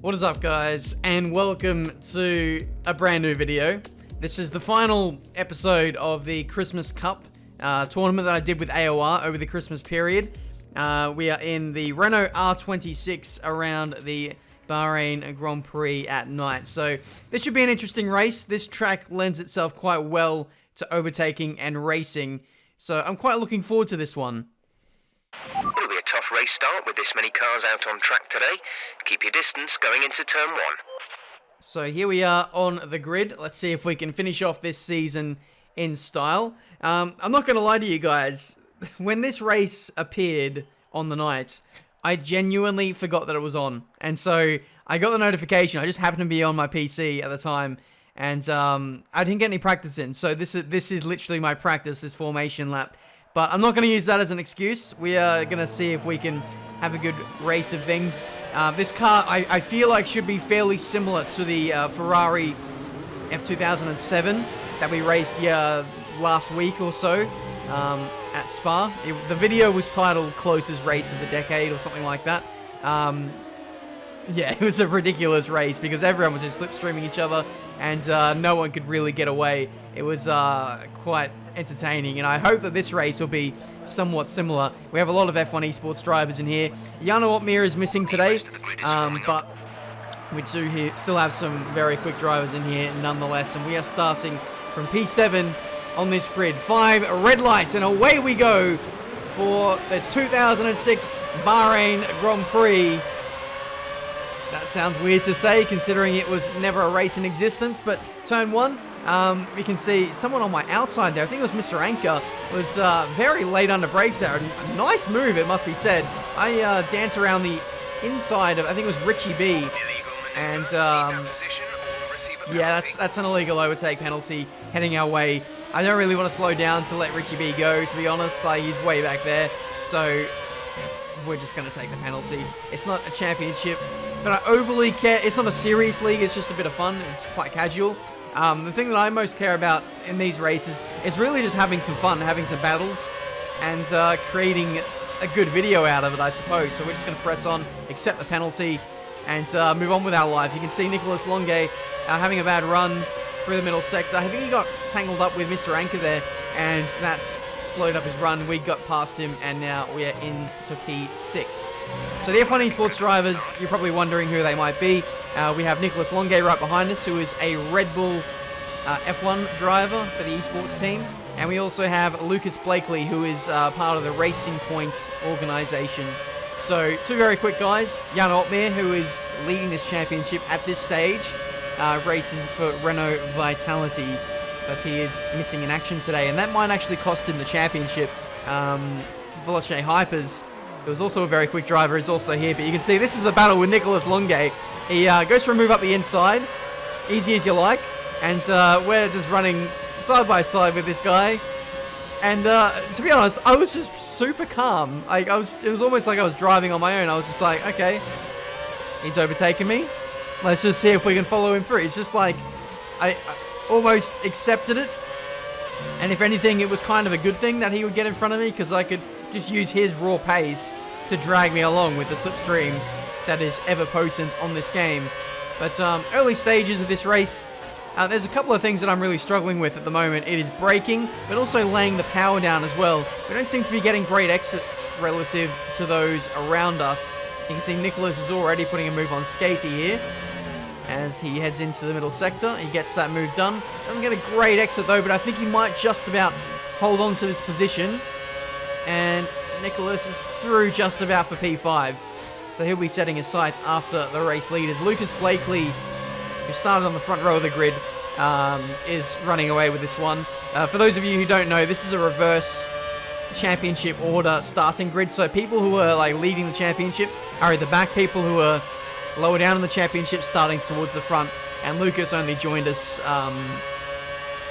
What is up, guys, and welcome to a brand new video. This is the final episode of the Christmas Cup tournament that I did with AOR over the Christmas period. We are in the Renault R26 around the Bahrain Grand Prix at night. So this should be an interesting race. This track lends itself quite well to overtaking and racing. So I'm quite looking forward to this one. It'll be a tough race start with this many cars out on track today. Keep your distance going into turn 1. So here we are on the grid. Let's see if we can finish off this season in style. I'm not going to lie to you guys. When this race appeared on the night, I genuinely forgot that it was on. And so I got the notification. I just happened to be on my PC at the time. And I didn't get any practice in. So this is literally my practice, this formation lap. But I'm not going to use that as an excuse. We are going to see if we can have a good race of things. This car, I feel like, should be fairly similar to the Ferrari F2007 that we raced last week or so at Spa. The video was titled Closest Race of the Decade or something like that. Yeah, it was a ridiculous race because everyone was just slipstreaming each other and no one could really get away. It was quite entertaining, and I hope that this race will be somewhat similar. We have a lot of F1 Esports drivers in here. Tiametmarduk is missing today, but we do still have some very quick drivers in here nonetheless, and we are starting from P7 on this grid. 5 red lights, and away we go for the 2006 Bahrain Grand Prix. That sounds weird to say, considering it was never a race in existence, but turn 1, we can see someone on my outside there. I think it was Mr. Anchor, was very late under brakes there. A nice move, it must be said. I danced around the inside of, I think it was Richie B, and yeah, that's an illegal overtake penalty heading our way. I don't really want to slow down to let Richie B go, to be honest. Like, he's way back there, so we're just going to take the penalty. It's not a championship, but I overly care. It's not a serious league, it's just a bit of fun. It's quite casual. The thing that I most care about in these races is really just having some fun, having some battles, and creating a good video out of it, I suppose. So we're just going to press on, accept the penalty, and move on with our life. You can see Nicholas Longue having a bad run through the middle sector. I think he got tangled up with Mr. Anchor there, and that's slowed up his run. We got past him, and now we are into P6. So the F1 Esports drivers, you're probably wondering who they might be. We have Nicholas Longue right behind us, who is a Red Bull F1 driver for the esports team. And we also have Lucas Blakely, who is part of the Racing Point organization. So 2 very quick guys. Jan Otmir, who is leading this championship at this stage, races for Renault Vitality, but he is missing in action today, and that might actually cost him the championship. Veloce Hypers, who is also a very quick driver, is also here, but you can see this is the battle with Nicholas Longue. He goes for a move up the inside, easy as you like, and we're just running side by side with this guy. And to be honest, I was just super calm. It was almost like I was driving on my own. I was just like, okay, he's overtaken me. Let's just see if we can follow him through. It's just like, I almost accepted it. And if anything, it was kind of a good thing that he would get in front of me, because I could just use his raw pace to drag me along with the slipstream that is ever potent on this game. But early stages of this race, there's a couple of things that I'm really struggling with at the moment. It is braking, but also laying the power down as well. We don't seem to be getting great exits relative to those around us. You can see Nicholas is already putting a move on Skatey here as he heads into the middle sector. He gets that move done. Doesn't get a great exit though, but I think he might just about hold on to this position. And Nicholas is through just about for P5. So he'll be setting his sights after the race leaders. Lucas Blakely, who started on the front row of the grid, is running away with this one. For those of you who don't know, this is a reverse championship order starting grid. So people who are like leading the championship are at the back. People who are lower down in the championship starting towards the front. And Lucas only joined us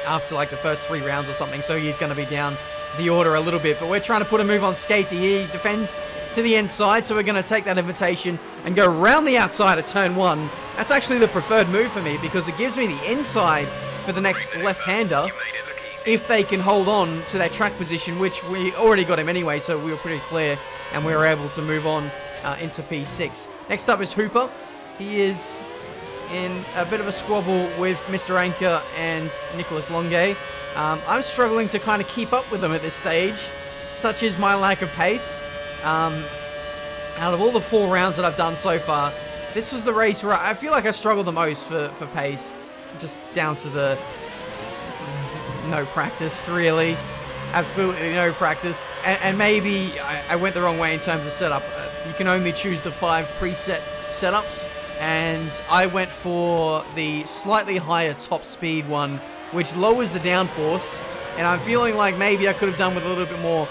after like the first 3 rounds or something. So he's going to be down the order a little bit. But we're trying to put a move on Skatey. He defends to the inside, so we're going to take that invitation and go around the outside at turn 1. That's actually the preferred move for me, because it gives me the inside for the next left-hander if they can hold on to their track position, which we already got him anyway, so we were pretty clear and we were able to move on into P6. Next up is Hooper. He is in a bit of a squabble with Mr. Anchor and Nicholas Longuet. I'm struggling to kind of keep up with them at this stage, such is my lack of pace. Out of all the 4 rounds that I've done so far, this was the race where I feel like I struggled the most for pace, just down to the no practice, really. Absolutely no practice. And maybe I went the wrong way in terms of setup. You can only choose the 5 preset setups, and I went for the slightly higher top speed one, which lowers the downforce, and I'm feeling like maybe I could have done with a little bit more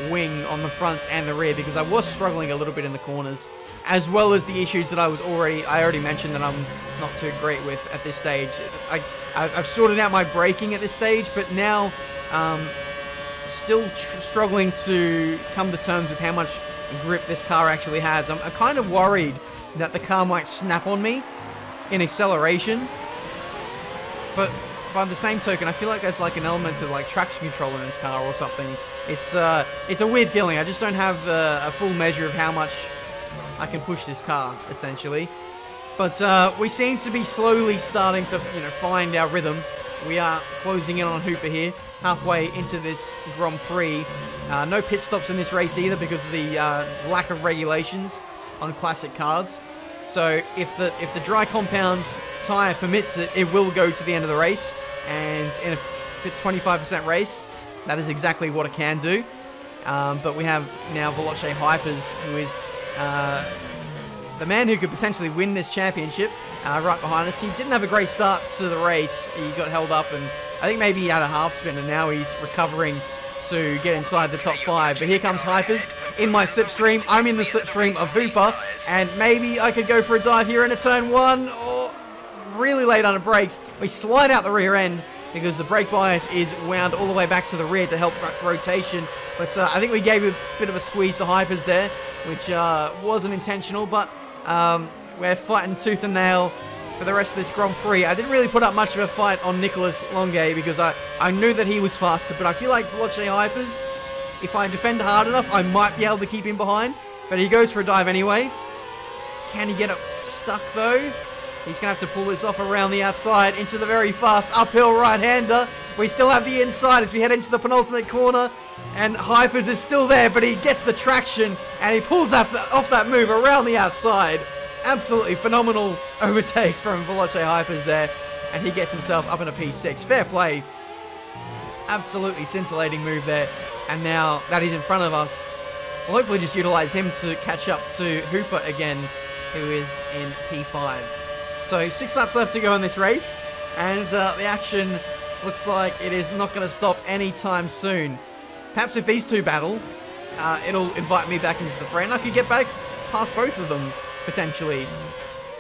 wing on the front and the rear, because I was struggling a little bit in the corners, as well as the issues that I already mentioned that I'm not too great with at this stage. I've sorted out my braking at this stage, but now still struggling to come to terms with how much grip this car actually has. I'm kind of worried that the car might snap on me in acceleration, but by the same token, I feel like there's like an element of like traction control in this car or something. It's a weird feeling. I just don't have a full measure of how much I can push this car, essentially. But we seem to be slowly starting to, find our rhythm. We are closing in on Hooper here, halfway into this Grand Prix. No pit stops in this race either because of the lack of regulations on classic cars. So if the dry compound tyre permits it, it will go to the end of the race. And in a 25% race, that is exactly what it can do. But we have now Veloce Hypers, who is the man who could potentially win this championship, right behind us. He didn't have a great start to the race. He got held up, and I think maybe he had a half spin, and now he's recovering to get inside the top 5. But here comes Hypers in my slipstream. I'm in the slipstream of Hooper, and maybe I could go for a dive here in a turn 1, or really late on the brakes. We slide out the rear end because the brake bias is wound all the way back to the rear to help rotation. But I think we gave a bit of a squeeze to Hypers there, which wasn't intentional, but we're fighting tooth and nail for the rest of this Grand Prix. I didn't really put up much of a fight on Nicholas Longuet because I knew that he was faster, but I feel like Veloce Hypers, if I defend hard enough, I might be able to keep him behind. But he goes for a dive anyway. Can he get it stuck though? He's going to have to pull this off around the outside into the very fast uphill right-hander. We still have the inside as we head into the penultimate corner. And Hypers is still there, but he gets the traction and he pulls off that move around the outside. Absolutely phenomenal overtake from Veloce Hypers there. And he gets himself up in a P6. Fair play. Absolutely scintillating move there. And now that he's in front of us, we'll hopefully just utilize him to catch up to Hooper again, who is in P5. So 6 laps left to go in this race, and the action looks like it is not going to stop anytime soon. Perhaps if these two battle, it'll invite me back into the fray, and I could get back past both of them, potentially.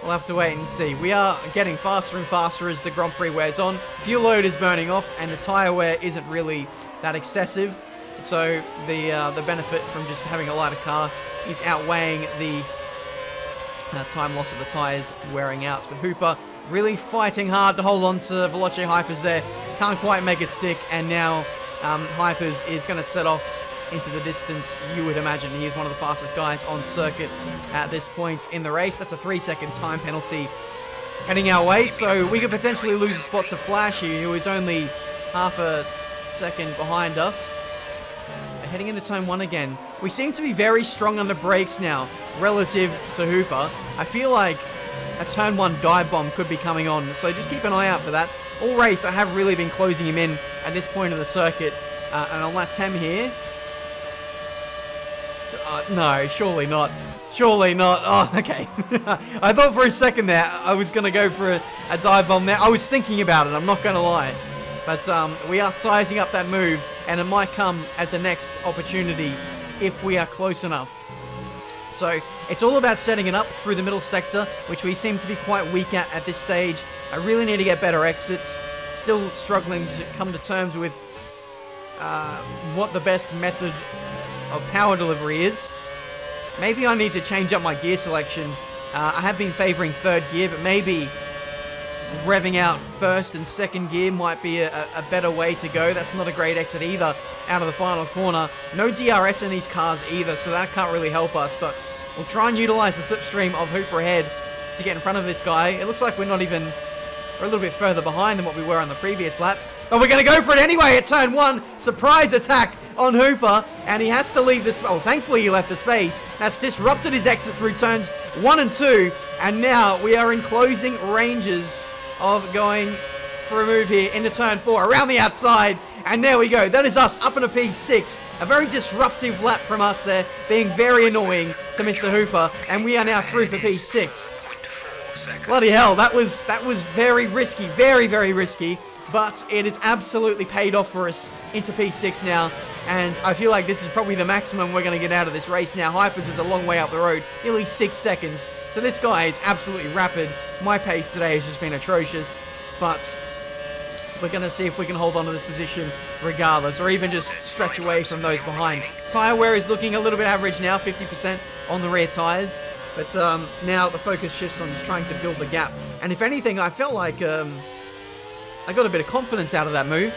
We'll have to wait and see. We are getting faster and faster as the Grand Prix wears on. Fuel load is burning off, and the tyre wear isn't really that excessive. So the benefit from just having a lighter car is outweighing the time loss of the tyres wearing out. But Hooper really fighting hard to hold on to Veloce Hypers there. Can't quite make it stick, and now Hypers is going to set off into the distance. You would imagine he is one of the fastest guys on circuit at this point in the race. That's a 3-second time penalty heading our way, so we could potentially lose a spot to Flash here, who is only half a second behind us. Heading into turn 1 again. We seem to be very strong on the brakes now relative to Hooper. I feel like a turn 1 dive bomb could be coming on, so just keep an eye out for that. All race, I have really been closing him in at this point of the circuit. And on lap 10 here... no, surely not. Surely not. Oh, okay. I thought for a second there I was going to go for a dive bomb there. I was thinking about it, I'm not going to lie. But we are sizing up that move, and it might come at the next opportunity if we are close enough. So it's all about setting it up through the middle sector, which we seem to be quite weak at this stage. I really need to get better exits. Still struggling to come to terms with what the best method of power delivery is. Maybe I need to change up my gear selection. I have been favoring third gear, but maybe revving out first and second gear might be a better way to go. That's not a great exit either out of the final corner. No DRS in these cars either, so that can't really help us, but we'll try and utilize the slipstream of Hooper ahead to get in front of this guy. It looks like we're a little bit further behind than what we were on the previous lap, but we're going to go for it anyway at turn 1. Surprise attack on Hooper, and he has to leave this. Oh, thankfully he left the space. That's disrupted his exit through turns 1 and 2, and now we are in closing ranges of going for a move here into turn 4 around the outside, and there we go. That is us up in a P6. A very disruptive lap from us there, being very annoying to Mr. Hooper, and we are now through for P6. Bloody hell, that was very risky, very, very risky, but it has absolutely paid off for us into P6 now, and I feel like this is probably the maximum we're going to get out of this race now. Hypers is a long way up the road, nearly 6 seconds, so this guy is absolutely rapid. My pace today has just been atrocious, but we're going to see if we can hold on to this position regardless, or even just stretch away from those behind. Tyre wear is looking a little bit average now, 50% on the rear tyres. But now the focus shifts on just trying to build the gap. And if anything, I felt like I got a bit of confidence out of that move.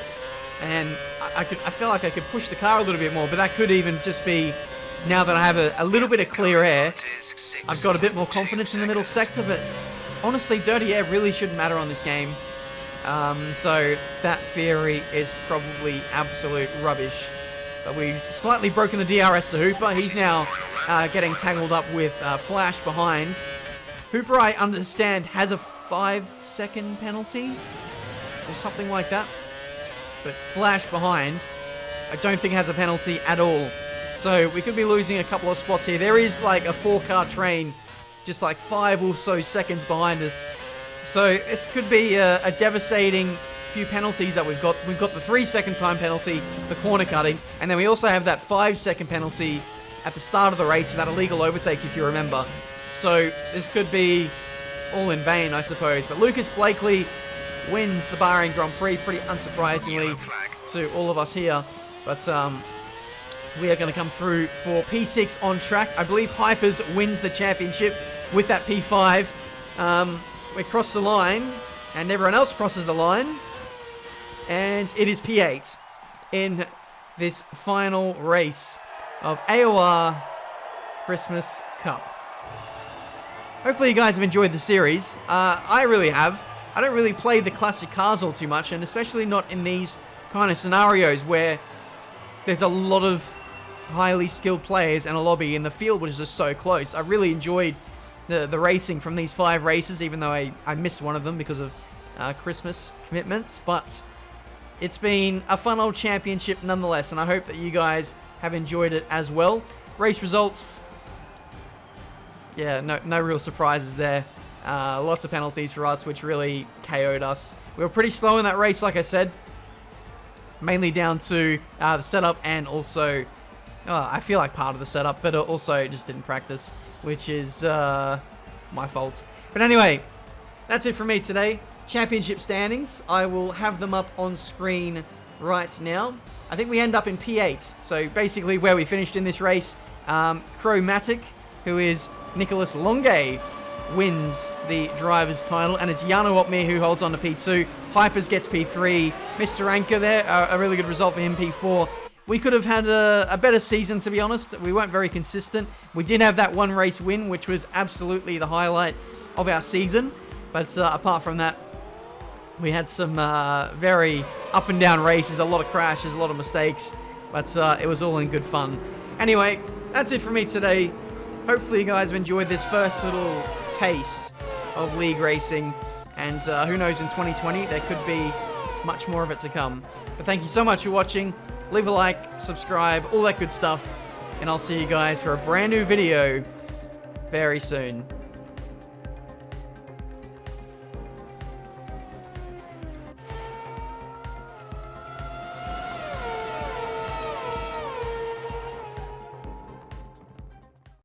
And I felt like I could push the car a little bit more. But that could even just be, now that I have a little bit of clear air, I've got a bit more confidence in the middle sector. But honestly, dirty air really shouldn't matter on this game. So that theory is probably absolute rubbish. But we've slightly broken the DRS to Hooper. He's now getting tangled up with Flash behind. Hooper, I understand, has a 5-second penalty or something like that. But Flash behind, I don't think has a penalty at all. So we could be losing a couple of spots here. There is like a 4-car train just like 5 or so seconds behind us. So this could be a devastating few penalties that we've got. We've got the 3-second time penalty for corner cutting, and then we also have that 5-second penalty at the start of the race for that illegal overtake, if you remember. So this could be all in vain, I suppose. But Lucas Blakely wins the Bahrain Grand Prix, pretty unsurprisingly to all of us here. But we are going to come through for P6 on track. I believe Hypers wins the championship with that P5. We cross the line, and everyone else crosses the line. And it is P8 in this final race of AOR Christmas Cup. Hopefully you guys have enjoyed the series. I really have. I don't really play the classic cars all too much, and especially not in these kind of scenarios where there's a lot of highly skilled players and a lobby in the field, which is just so close. I really enjoyed the racing from these 5 races, even though I missed one of them because of Christmas commitments. But it's been a fun old championship nonetheless, and I hope that you guys have enjoyed it as well. Race results, yeah, no real surprises there. Lots of penalties for us, which really KO'd us. We were pretty slow in that race, like I said, mainly down to the setup, and also I feel like part of the setup, but also just didn't practice, which is my fault. But anyway, that's it from me today. Championship standings, I will have them up on screen right now. I think we end up in P8, so basically where we finished in this race. Chromatic, who is Nicholas Longue, wins the driver's title, and it's Jano Opmir who holds on to P2. Hypers gets P3. Mr. Anchor there, a really good result for him, P4. We could have had a better season, to be honest. We weren't very consistent. We did have that one race win, which was absolutely the highlight of our season. But apart from that, we had some very up and down races, a lot of crashes, a lot of mistakes. But it was all in good fun. Anyway, that's it for me today. Hopefully you guys have enjoyed this first little taste of league racing. And who knows, in 2020, there could be much more of it to come. But thank you so much for watching. Leave a like, subscribe, all that good stuff. And I'll see you guys for a brand new video very soon.